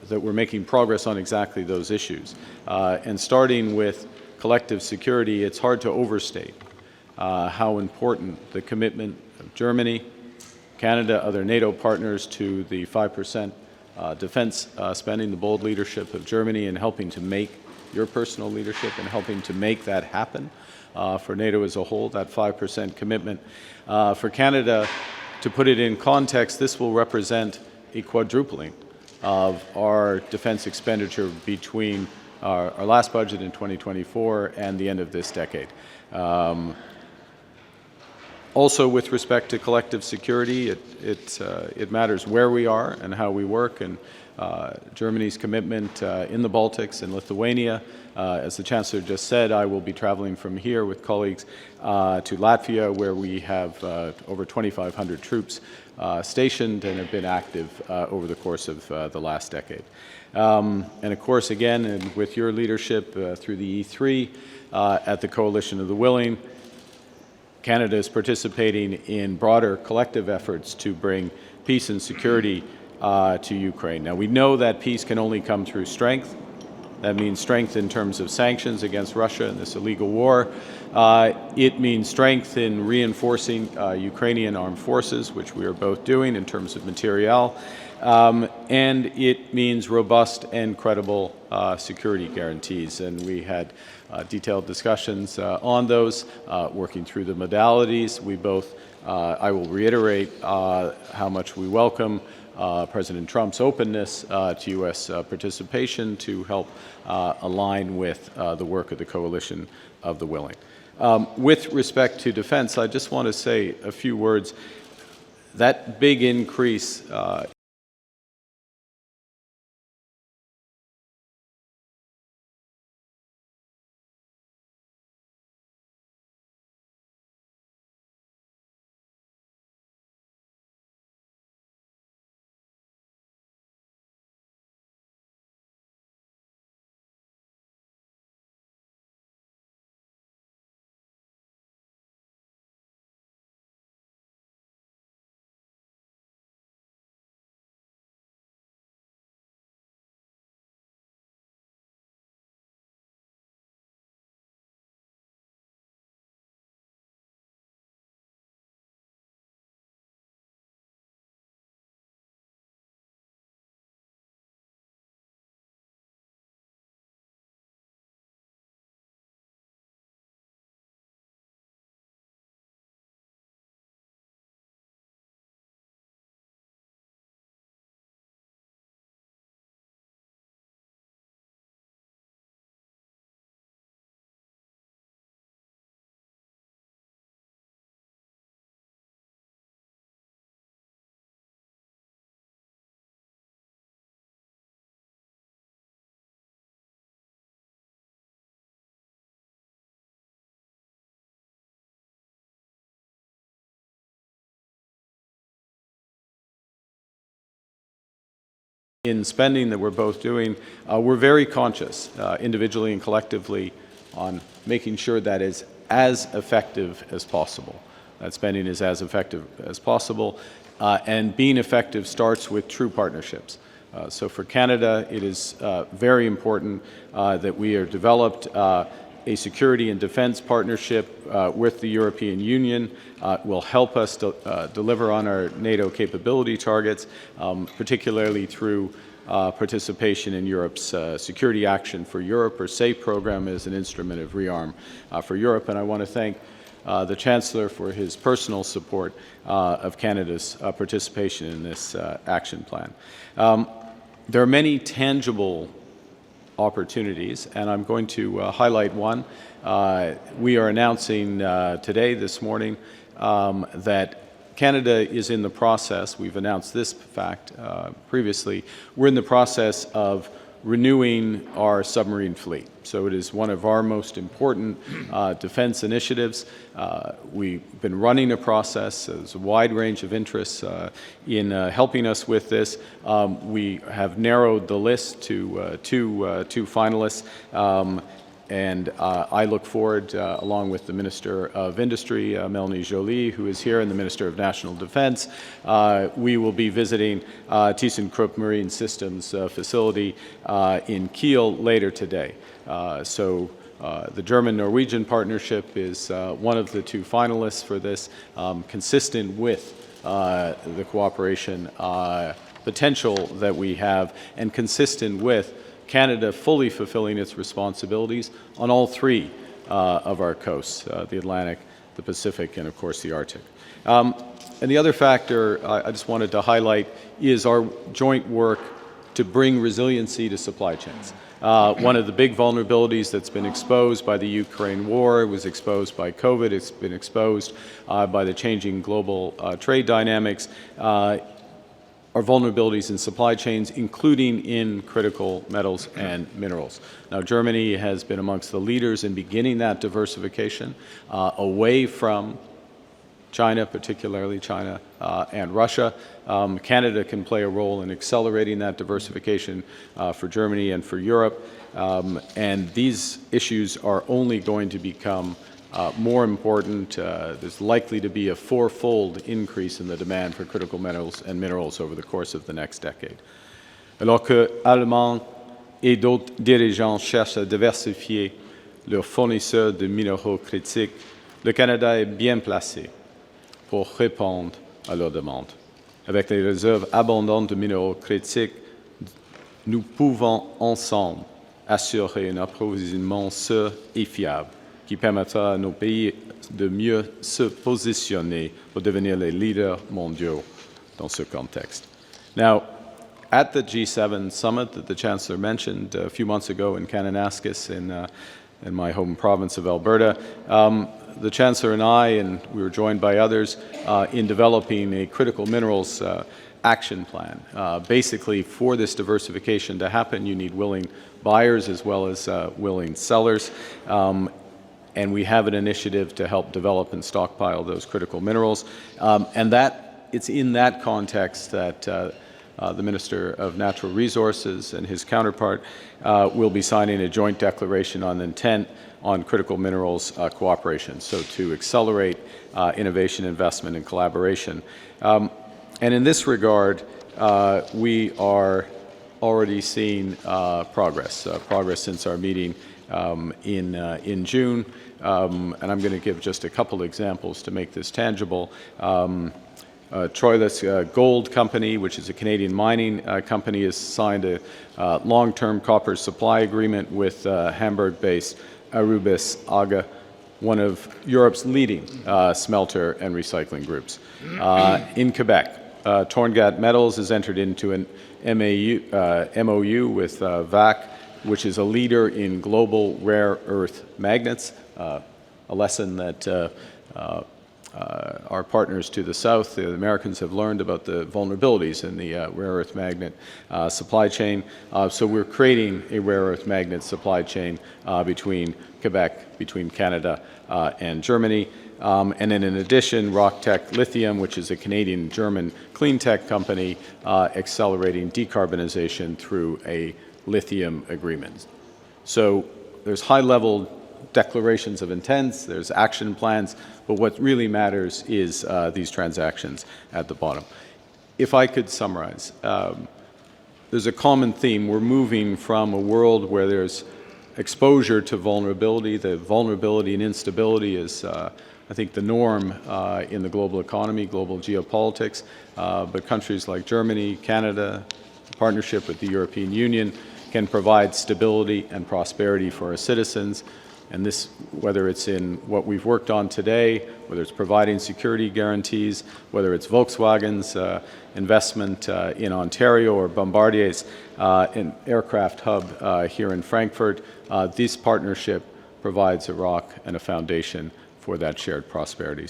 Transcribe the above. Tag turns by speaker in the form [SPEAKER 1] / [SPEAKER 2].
[SPEAKER 1] that we're making progress on exactly those issues. And starting with collective security, it's hard to overstate how important the commitment of Germany, Canada, other NATO partners to the 5% defense spending, the bold leadership of Germany in helping to make your personal leadership and helping to make that happen for NATO as a whole, that 5% commitment. For Canada, to put it in context, this will represent a quadrupling of our defense expenditure between our last budget in 2024 and the end of this decade. Also, with respect to collective security, it matters where we are and how we work, and Germany's commitment in the Baltics and Lithuania. As the Chancellor just said, I will be traveling from here with colleagues to Latvia, where we have over 2,500 troops stationed and have been active over the course of the last decade. And of course, again, and with your leadership through the E3 at the Coalition of the Willing, Canada is participating in broader collective efforts to bring peace and security to Ukraine. Now, we know that peace can only come through strength. That means strength in terms of sanctions against Russia in this illegal war. It means strength in reinforcing Ukrainian armed forces, which we are both doing in terms of materiel. And it means robust and credible security guarantees. And we had detailed discussions on those, working through the modalities. We both, I will reiterate how much we welcome President Trump's openness to U.S. participation to help align with the work of the Coalition of the Willing. With respect to defense, I just want to say a few words. That big increase in spending that we're both doing, we're very conscious, individually and collectively, on making sure that is as effective as possible. That spending is as effective as possible, and being effective starts with true partnerships. So for Canada, it is very important that we are developed a security and defense partnership with the European Union. Will help us deliver on our NATO capability targets, particularly through participation in Europe's Security Action for Europe, or SAFE program, as an instrument of rearm for Europe. And I want to thank the Chancellor for his personal support of Canada's participation in this action plan. There are many tangible opportunities, and I'm going to highlight one. We are announcing today, this morning, that Canada is in the process, we've announced this fact previously, we're in the process of renewing our submarine fleet. So it is one of our most important defense initiatives. We've been running a process. There's a wide range of interests in helping us with this. We have narrowed the list to two finalists. And I look forward, along with the Minister of Industry, Melanie Joly, who is here, and the Minister of National Defense, we will be visiting ThyssenKrupp Marine Systems facility in Kiel later today. The German-Norwegian partnership is one of the two finalists for this, consistent with the cooperation potential that we have, and consistent with Canada fully fulfilling its responsibilities on all three of our coasts, the Atlantic, the Pacific, and of course the Arctic. And the other factor I just wanted to highlight is our joint work to bring resiliency to supply chains. One of the big vulnerabilities that's been exposed by the Ukraine war, it was exposed by COVID, it's been exposed by the changing global trade dynamics, are vulnerabilities in supply chains, including in critical metals and minerals. Now, Germany has been amongst the leaders in beginning that diversification away from China, particularly China and Russia. Canada can play a role in accelerating that diversification for Germany and for Europe. And these issues are only going to become more important. There's likely to be a fourfold increase in the demand for critical metals and minerals over the course of the next decade. Alors que Allemands et d'autres dirigeants cherchent à diversifier leurs fournisseurs de minéraux critiques, le Canada est bien placé pour répondre à leurs demandes. Avec les réserves abondantes de minéraux critiques, nous pouvons ensemble assurer un approvisionnement sûr et fiable qui permettra à nos pays de mieux se positionner pour devenir les leaders mondiaux dans ce contexte. Now, at the G7 summit that the Chancellor mentioned a few months ago in Kananaskis in my home province of Alberta, the Chancellor and I, and we were joined by others, in developing a critical minerals action plan. Basically, for this diversification to happen, you need willing buyers as well as willing sellers. And we have an initiative to help develop and stockpile those critical minerals. And it's in that context that the Minister of Natural Resources and his counterpart will be signing a joint declaration on intent on critical minerals cooperation, so to accelerate innovation, investment, and collaboration. And in this regard, we are already seeing progress since our meeting in June. And I'm going to give just a couple examples to make this tangible. Troilus Gold Company, which is a Canadian mining company, has signed a long-term copper supply agreement with Hamburg-based Arubis AGA, one of Europe's leading smelter and recycling groups. In Quebec, Torngat Metals has entered into an MOU with VAC, which is a leader in global rare earth magnets, a lesson that our partners to the south, the Americans, have learned about the vulnerabilities in the rare earth magnet supply chain. So we're creating a rare earth magnet supply chain between Quebec, between Canada and Germany. And then in addition, RockTech Lithium, which is a Canadian-German clean tech company, accelerating decarbonization through a lithium agreement. So there's high-level declarations of intents, there's action plans, but what really matters is these transactions at the bottom. If I could summarize, there's a common theme. We're moving from a world where there's exposure to vulnerability. The vulnerability and instability is, I think, the norm in the global economy, global geopolitics, but countries like Germany, Canada, partnership with the European Union, can provide stability and prosperity for our citizens. And this, whether it's in what we've worked on today, whether it's providing security guarantees, whether it's Volkswagen's investment in Ontario or Bombardier's an aircraft hub here in Frankfurt, this partnership provides a rock and a foundation for that shared prosperity.